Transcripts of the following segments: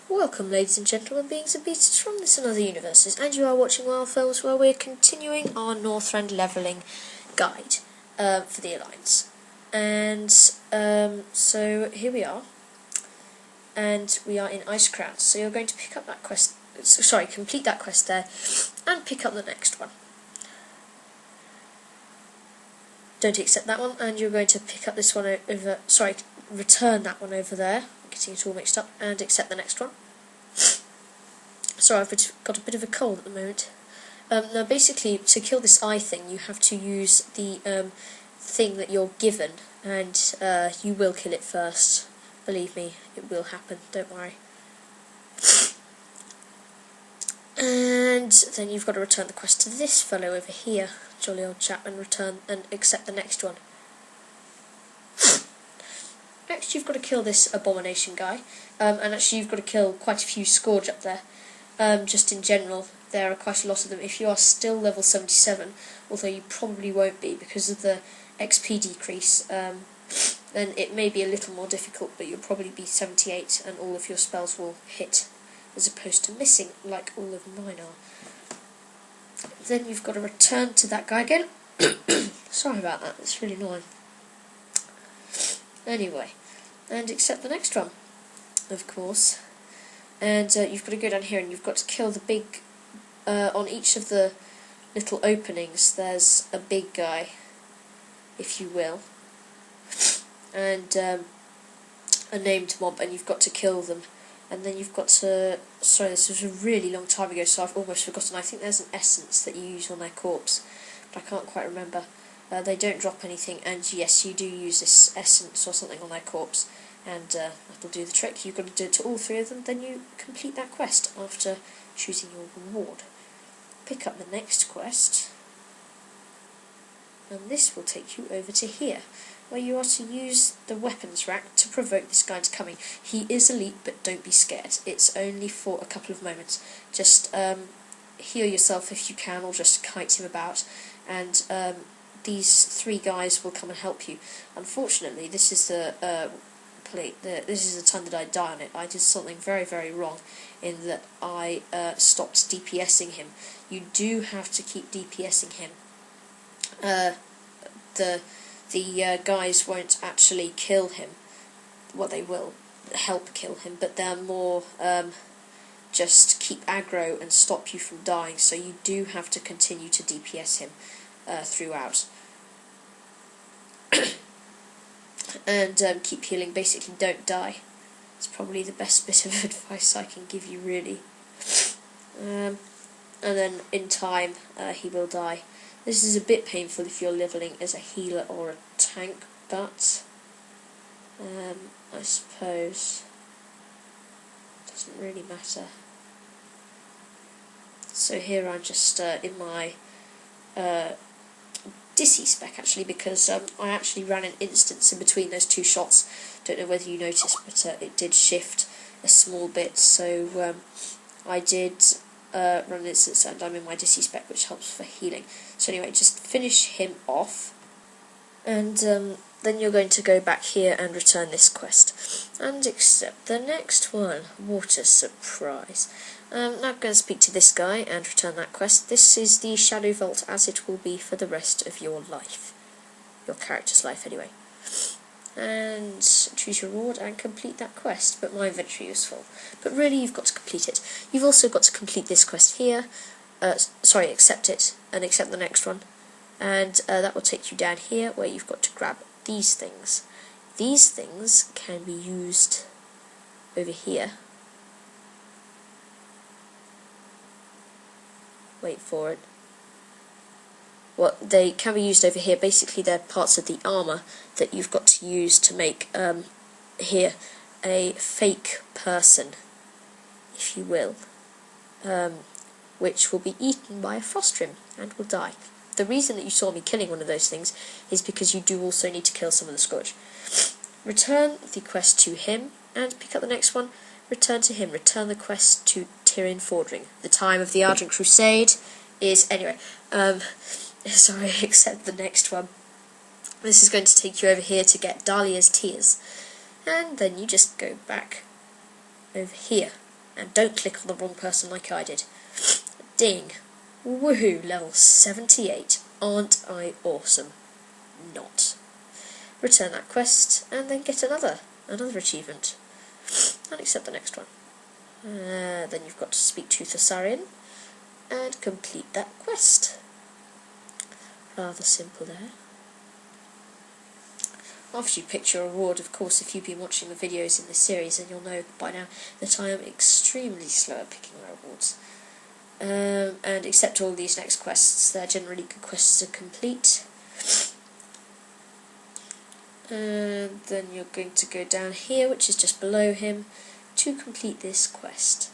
Welcome, ladies and gentlemen, beings and beasts from this and other universes, and you are watching WoWFilms, where we're continuing our Northrend levelling guide for the Alliance. And so here we are, and we are in Ice Crowns. So you're going to pick up that quest. Sorry, complete that quest there, and pick up the next one. Don't accept that one, and you're going to pick up this one over. Sorry, return that one over there. I'm getting it all mixed up, and accept the next one. Sorry, I've got a bit of a cold at the moment. Now, basically, to kill this eye thing, you have to use the thing that you're given, and you will kill it first. Believe me, it will happen. Don't worry. And then you've got to return the quest to this fellow over here, jolly old chap, and return and accept the next one. Next, you've got to kill this abomination guy, and actually you've got to kill quite a few Scourge up there. Just in general, there are quite a lot of them. If you are still level 77, although you probably won't be because of the XP decrease, then it may be a little more difficult, but you'll probably be 78 and all of your spells will hit, as opposed to missing like all of mine are. Then you've got to return to that guy again. Sorry about that, it's really annoying. Anyway, and accept the next one, of course. And you've got to go down here and you've got to kill the big, on each of the little openings there's a big guy, if you will, and a named mob, and you've got to kill them. And then you've got to, sorry, this was a really long time ago, so I've almost forgotten. I think there's an essence that you use on their corpse, but I can't quite remember. They don't drop anything, and yes, you do use this essence or something on their corpse, and that'll do the trick. You've got to do it to all three of them, then you complete that quest after choosing your reward. Pick up the next quest, and this will take you over to here, where you are to use the weapons rack to provoke this guy into coming. He is elite, but don't be scared. It's only for a couple of moments. Just heal yourself if you can, or just kite him about, and these three guys will come and help you. Unfortunately, this is this is the time that I die on it. I did something very, very wrong in that I stopped DPSing him. You do have to keep DPSing him. The guys won't actually kill him. Well, they will help kill him, but they're more just keep aggro and stop you from dying, so you do have to continue to DPS him throughout. And keep healing, basically don't die. It's probably the best bit of advice I can give you, really. And then in time he will die. This is a bit painful if you're leveling as a healer or a tank, but I suppose it doesn't really matter. So here I'm just in my Dissy spec, actually, because I actually ran an instance in between those two shots. Don't know whether you noticed, but it did shift a small bit, so I did run an instance, and I'm in my Dissy spec, which helps for healing. So anyway, just finish him off, and then you're going to go back here and return this quest, and accept the next one. What a surprise. Now I'm going to speak to this guy and return that quest. This is the Shadow Vault, as it will be for the rest of your life. Your character's life, anyway. And choose your reward and complete that quest, but my inventory is full. But really, you've got to complete it. You've also got to complete this quest here. Sorry, accept it, and accept the next one. And that will take you down here, where you've got to grab these things. These things can be used over here. Wait for it. Well, they can be used over here. Basically, they're parts of the armour that you've got to use to make, here, a fake person, if you will, which will be eaten by a Frostrim and will die. The reason that you saw me killing one of those things is because you do also need to kill some of the Scourge. Return the quest to him, and pick up the next one. Return to him. Return the quest to Tyrion Fordring. The time of the Ardent Crusade is... Anyway, sorry, accept the next one. This is going to take you over here to get Dahlia's Tears. And then you just go back over here. And don't click on the wrong person like I did. Ding. Woohoo, level 78. Aren't I awesome? Not. Return that quest, and then get another achievement. And accept the next one. Then you've got to speak to Thessarian and complete that quest. Rather simple there. After you pick your reward, of course, if you've been watching the videos in this series, then you'll know by now that I am extremely slow at picking my rewards. And accept all these next quests. They're generally good quests to complete. And then you're going to go down here, which is just below him, to complete this quest.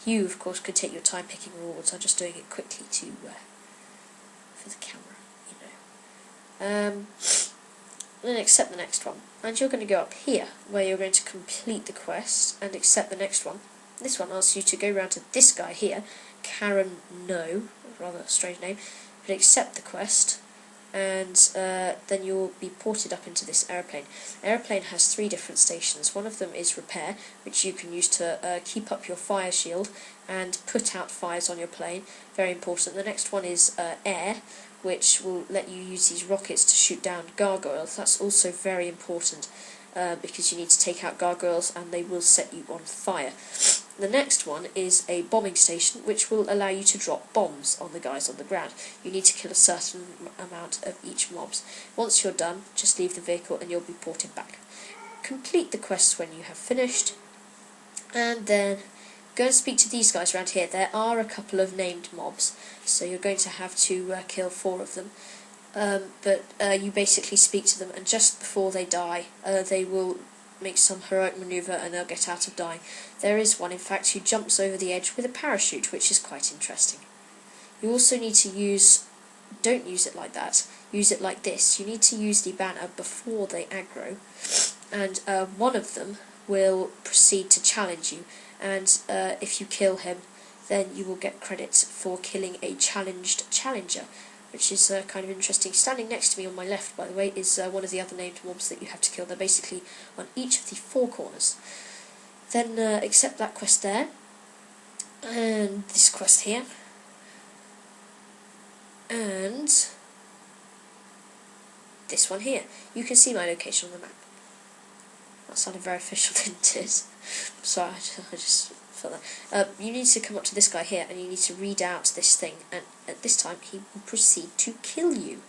You, of course, could take your time picking rewards. I'm just doing it quickly for the camera, you know. Then accept the next one. And you're going to go up here, where you're going to complete the quest and accept the next one. This one asks you to go round to this guy here, Karen No, rather a strange name, but accept the quest, and then you'll be ported up into this aeroplane. The aeroplane has 3 different stations. One of them is repair, which you can use to keep up your fire shield and put out fires on your plane. Very important. The next one is air, which will let you use these rockets to shoot down gargoyles. That's also very important because you need to take out gargoyles and they will set you on fire. The next one is a bombing station, which will allow you to drop bombs on the guys on the ground. You need to kill a certain amount of each mobs. Once you're done, just leave the vehicle and you'll be ported back. Complete the quests when you have finished, and then go and speak to these guys around here. There are a couple of named mobs, so you're going to have to kill 4 of them. But you basically speak to them, and just before they die, they will make some heroic manoeuvre and they'll get out of dying. There is one, in fact, who jumps over the edge with a parachute, which is quite interesting. You also need to don't use it like that, use it like this. You need to use the banner before they aggro, and one of them will proceed to challenge you, and if you kill him, then you will get credit for killing a challenged challenger, which is kind of interesting. Standing next to me on my left, by the way, is one of the other named mobs that you have to kill. They're basically on each of the 4 corners. Then accept that quest there, and this quest here, and this one here. You can see my location on the map. That sounded very official, didn't it? Sorry, I just felt that. You need to come up to this guy here, and you need to read out this thing, and at this time he will proceed to kill you.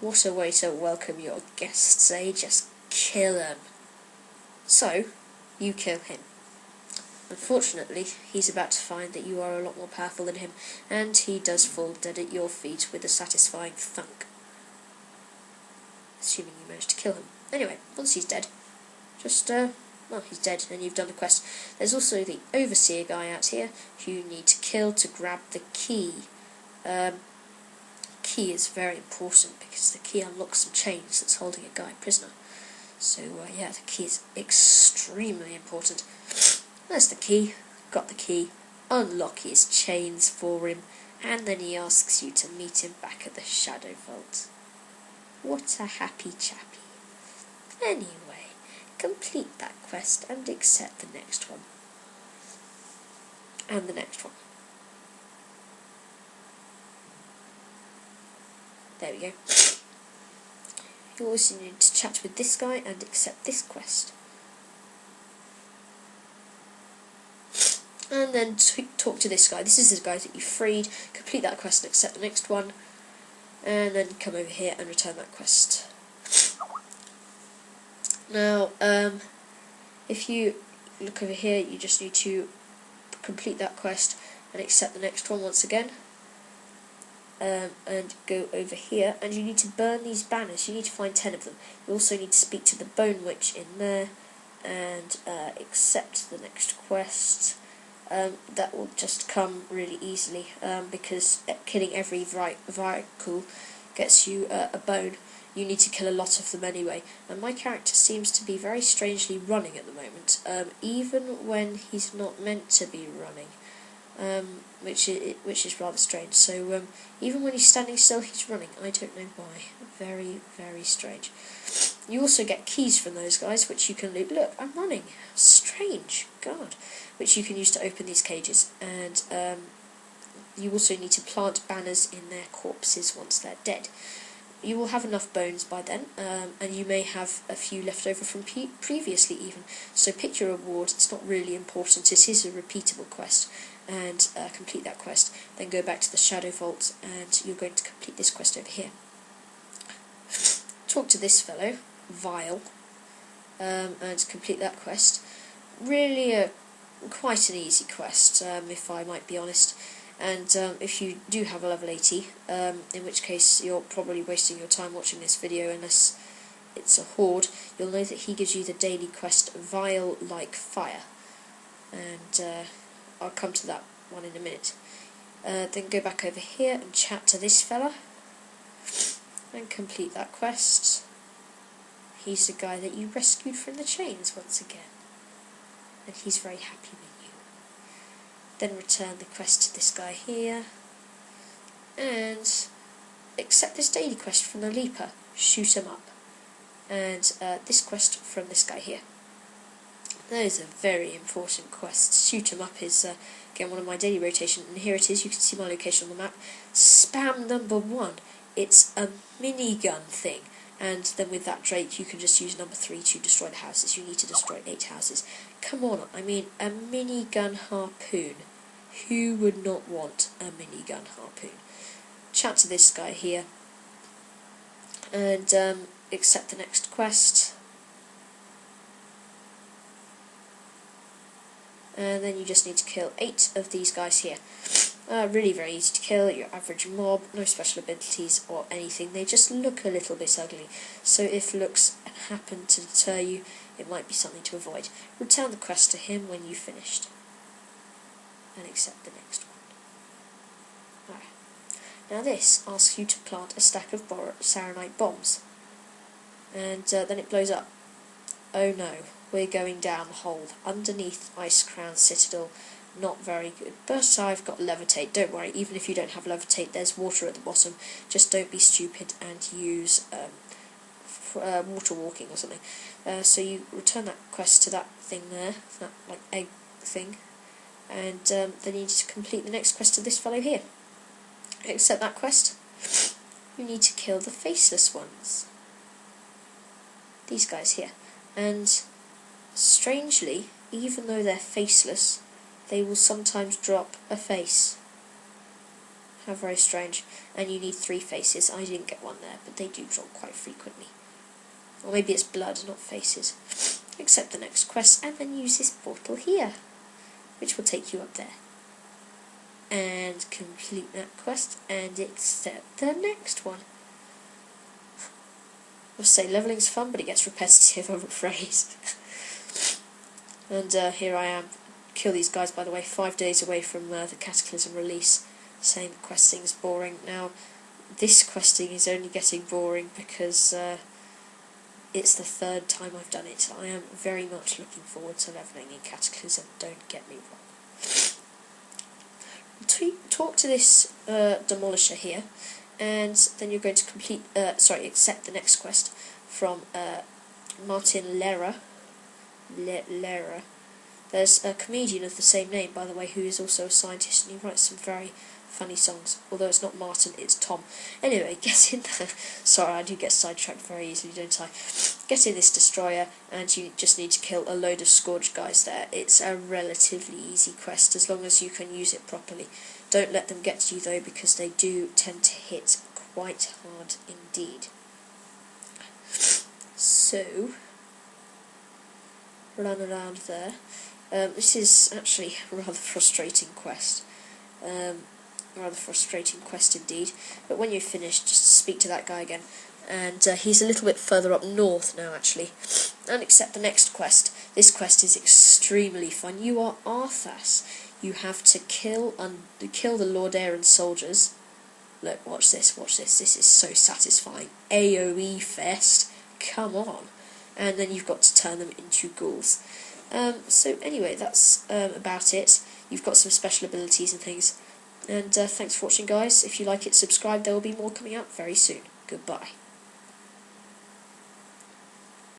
What a way to welcome your guests, eh? Just kill him. So, you kill him. Unfortunately, he's about to find that you are a lot more powerful than him, and he does fall dead at your feet with a satisfying thunk. Assuming you managed to kill him. Anyway, once he's dead, just, well, he's dead and you've done the quest. There's also the Overseer guy out here who you need to kill to grab the key. Key is very important because the key unlocks some chains that's holding a guy prisoner. So, yeah, the key is extremely important. There's the key. Got the key. Unlock his chains for him, and then he asks you to meet him back at the Shadow Vault. What a happy chappy. Anyway, complete that quest and accept the next one. And the next one. There we go. You also need to chat with this guy and accept this quest. And then talk to this guy. This is the guy that you freed. Complete that quest and accept the next one. And then come over here and return that quest. Now, if you look over here, you just need to complete that quest and accept the next one once again. And go over here, and you need to burn these banners. You need to find 10 of them. You also need to speak to the Bone Witch in there, and accept the next quest. That will just come really easily, because killing every vehicle gets you a bone. You need to kill a lot of them anyway, and my character seems to be very strangely running at the moment, even when he's not meant to be running. Which is rather strange. So even when he's standing still, he's running. I don't know why. Very, very strange. You also get keys from those guys, which you can loot. Look, I'm running. Strange. guard, which you can use to open these cages. And you also need to plant banners in their corpses once they're dead. You will have enough bones by then, and you may have a few left over from previously even. So pick your reward. It's not really important. It is a repeatable quest, and complete that quest. Then go back to the Shadow Vault, and you're going to complete this quest over here. Talk to this fellow, Vile, and complete that quest. Really quite an easy quest, if I might be honest. And if you do have a level 80, in which case you're probably wasting your time watching this video unless it's a horde, you'll know that he gives you the daily quest Vile Like Fire. And I'll come to that one in a minute. Then go back over here and chat to this fella and complete that quest. He's the guy that you rescued from the chains once again, and he's very happy with you. Then return the quest to this guy here, and accept this daily quest from the Leaper, shoot him up, and this quest from this guy here. Those are very important quests. Shoot him up is again one of my daily rotation, and here it is. You can see my location on the map. Spam number 1. It's a minigun thing. And then with that Drake, you can just use number 3 to destroy the houses. You need to destroy 8 houses. Come on, I mean, a minigun harpoon. Who would not want a minigun harpoon? Chat to this guy here, and accept the next quest. And then you just need to kill 8 of these guys here. Really very easy to kill, your average mob, no special abilities or anything, they just look a little bit ugly, so if looks happen to deter you, it might be something to avoid. Return the quest to him when you've finished, and accept the next one. Right. Now this asks you to plant a stack of Saronite bombs, and then it blows up. Oh no, we're going down the hole, underneath Ice Crown Citadel. Not very good, but I've got Levitate. Don't worry, even if you don't have Levitate, there's water at the bottom. Just don't be stupid and use water walking or something. So you return that quest to that thing there, that like egg thing, and then you need to complete the next quest to this fellow here. Accept that quest. You need to kill the faceless ones. These guys here. And strangely, even though they're faceless, they will sometimes drop a face. How very strange. And you need 3 faces. I didn't get one there, but they do drop quite frequently. Or maybe it's blood, not faces. Accept the next quest, and then use this portal here, which will take you up there. And complete that quest, and accept the next one. I'll say leveling's fun, but it gets repetitive, I'm afraid. And here I am. Kill these guys, by the way, 5 days away from the Cataclysm release, saying the questing's boring. Now, this questing is only getting boring because it's the 3rd time I've done it. I am very much looking forward to levelling in Cataclysm, don't get me wrong. Talk to this Demolisher here, and then you're going to accept the next quest from Martin Lehrer. There's a comedian of the same name, by the way, who is also a scientist, and he writes some very funny songs. Although it's not Martin, it's Tom. Anyway, get in there. Sorry, I do get sidetracked very easily, don't I? Get in this destroyer, and you just need to kill a load of Scourge guys there. It's a relatively easy quest, as long as you can use it properly. Don't let them get to you, though, because they do tend to hit quite hard indeed. So, run around there. This is actually a rather frustrating quest. Rather frustrating quest indeed. But when you're finished, just speak to that guy again. And he's a little bit further up north now, actually. And accept the next quest. This quest is extremely fun. You are Arthas. You have to kill the Lord Aaron soldiers. Look, watch this, watch this. This is so satisfying. AoE fest. Come on. And then you've got to turn them into ghouls. So anyway, that's about it. You've got some special abilities and things. And thanks for watching, guys. If you like it, subscribe. There will be more coming out very soon. Goodbye.